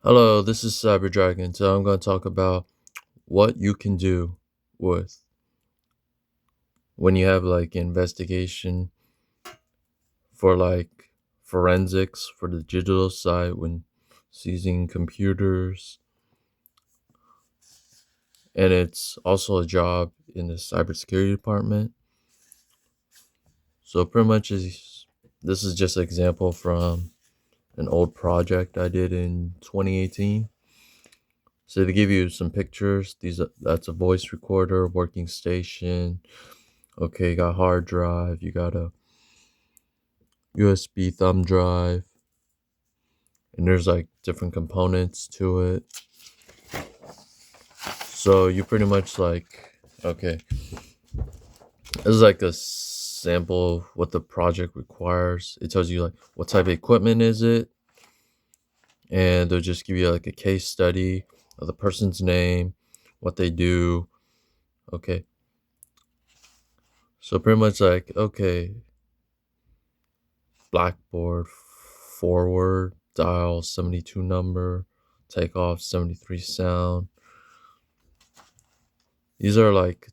Hello, this is Cyber Dragon. So I'm going to talk about what you can do with when you have like investigation for like forensics for the digital side when seizing computers, and it's also a job in the cybersecurity department. So pretty much this is just an example from an old project I did in 2018. So they give you some pictures. That's a voice recorder, working station. Okay, you got hard drive, you got a USB thumb drive, and there's like different components to it. So you pretty much like, okay, this is like a sample of what the project requires. It tells you like what type of equipment is it, and they'll just give you like a case study of the person's name, what they do. Okay, so pretty much like, okay, blackboard forward, dial 72 number, take off 73 sound. These are like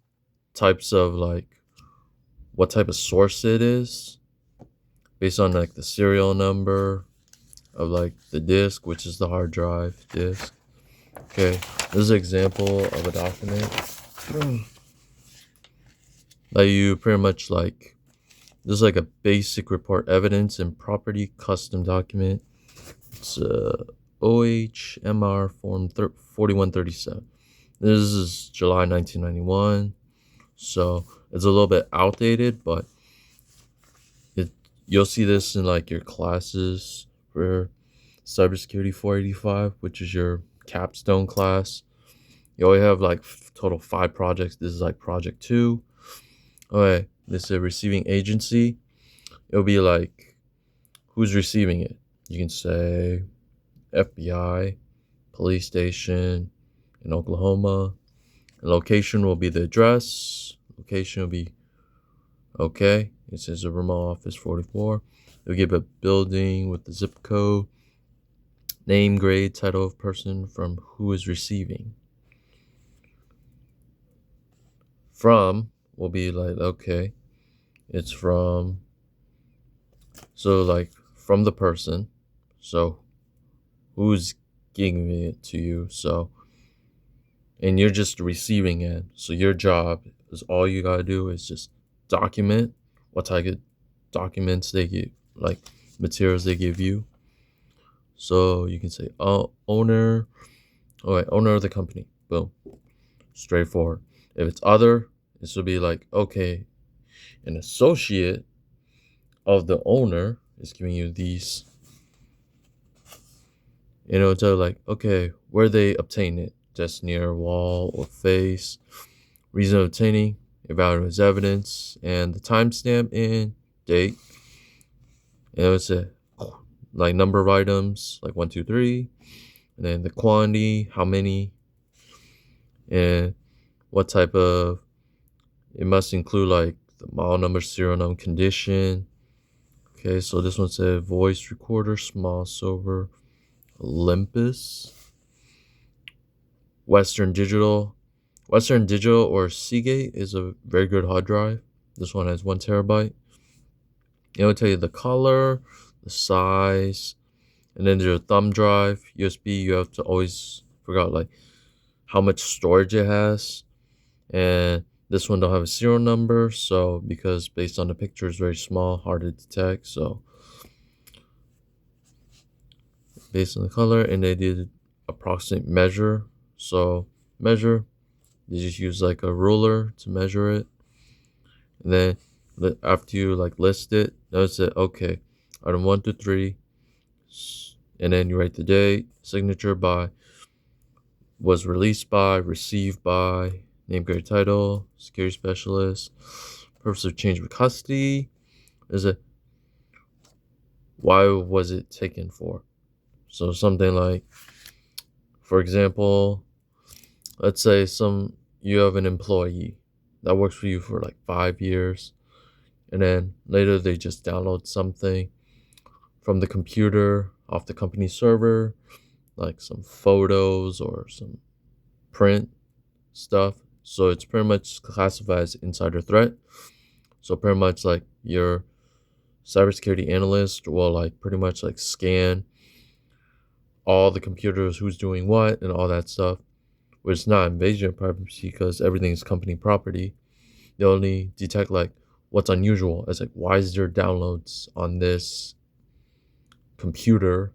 types of like what type of source it is based on like the serial number of like the disk, which is the hard drive disk. Okay, this is an example of a document that you pretty much like. This is like a basic report evidence and property custom document. It's OHMR form 4137. This is July 1991. So it's a little bit outdated, but you'll see this in like your classes for Cybersecurity 485, which is your capstone class. You only have like total 5 projects. This is like project 2. Okay, this is a receiving agency. It'll be like who's receiving it. You can say FBI, police station in Oklahoma. The location will be the address. Location will be okay. It says a remote office 44. They'll give a building with the zip code, name, grade, title of person from who is receiving. From will be like, okay, it's from, so like from the person. So who's giving it to you? So, and you're just receiving it. So your job is all you gotta do is just document what type of documents they give, like materials they give you. So you can say, oh, owner, all right, owner of the company. Boom. Straightforward. If it's other, this will be like, okay, an associate of the owner is giving you these. Tell you like, okay, where they obtain it, just near a wall or face, reason of obtaining, evaluate as evidence, and the timestamp and date. And it's a like number of items, like 1, 2, 3, and then the quantity, how many, and what type of. It must include like the model number, serial number, condition. Okay, so this one said voice recorder, small silver, Olympus, Western Digital. Western Digital or Seagate is a very good hard drive. This one has 1 terabyte. It will tell you the color, the size, and then there's a thumb drive, USB. You have to always figure out like how much storage it has. And this one don't have a serial number, so because based on the picture it's very small, hard to detect. So based on the color, and they did approximate measure. So measure, they just use like a ruler to measure it. And then after you like list it, notice it, okay, item 1 to 3, and then you write the date, signature by, was released by, received by, name, grade, title, security specialist, purpose of change of custody, is it, why was it taken for? So something like, for example, let's say you have an employee that works for you for like 5 years, and then later they just download something from the computer off the company server, like some photos or some print stuff. So it's pretty much classified as insider threat. So pretty much like your cybersecurity analyst will like pretty much like scan all the computers, who's doing what and all that stuff, which is not invasion of privacy because everything is company property. They only detect like what's unusual. It's like, why is there downloads on this computer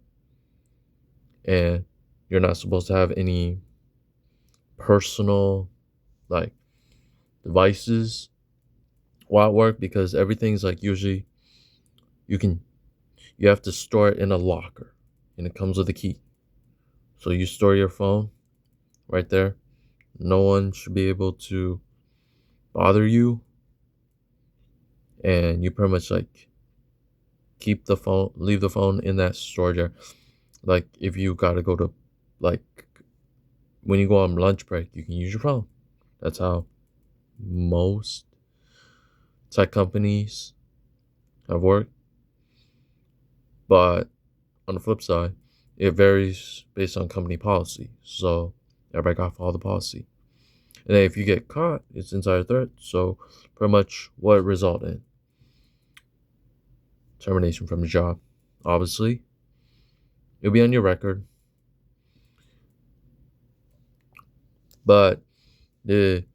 and you're not supposed to have any personal like devices while at work, because everything's like usually you have to store it in a locker and it comes with a key. So you store your phone right there. No one should be able to bother you, and you pretty much like leave the phone in that storage area. Like if you gotta go to, like when you go on lunch break, you can use your phone. That's how most tech companies have worked. But on the flip side, it varies based on company policy. So everybody got to follow the policy. And then if you get caught, it's insider threat. So pretty much what it result in? Termination from the job. Obviously, it'll be on your record. But the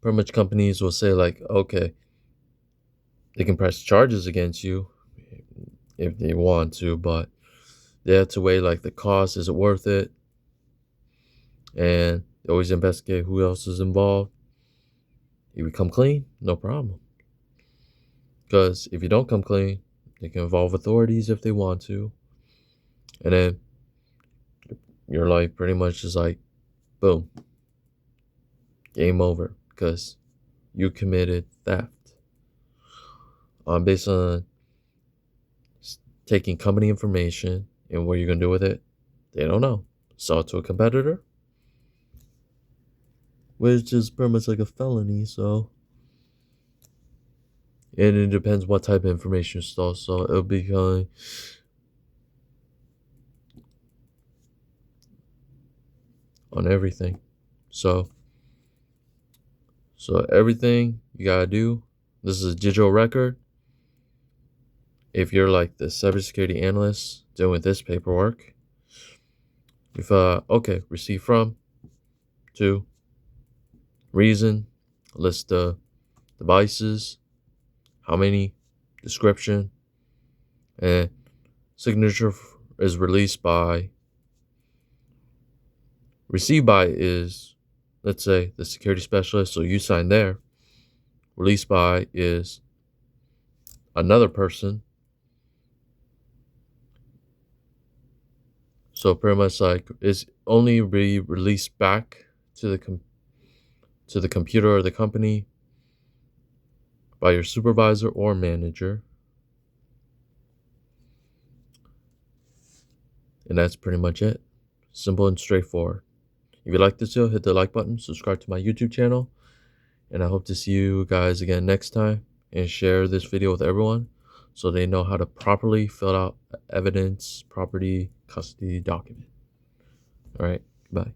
pretty much companies will say like, okay, they can press charges against you if they want to, but they have to weigh like the cost, is it worth it? And they always investigate who else is involved. You become clean, no problem. Because if you don't come clean, they can involve authorities if they want to. And then your life pretty much is like, boom, game over. Because you committed theft. Based on taking company information and what you're going to do with it, they don't know. Sell it to a competitor, which is pretty much like a felony, so. And it depends what type of information you stole, so it'll be going on everything. So everything you gotta do, this is a digital record. If you're like the cybersecurity analyst doing this paperwork, if okay, receive from, to, reason, list the devices, how many, description, and signature is released by. Received by is, let's say, the security specialist, so you sign there. Released by is another person. So pretty much like it's only be released back to the computer or the company by your supervisor or manager. And that's pretty much it. Simple and straightforward. If you like this video, hit the like button, subscribe to my YouTube channel, and I hope to see you guys again next time, and share this video with everyone so they know how to properly fill out evidence, property, custody document. All right, bye.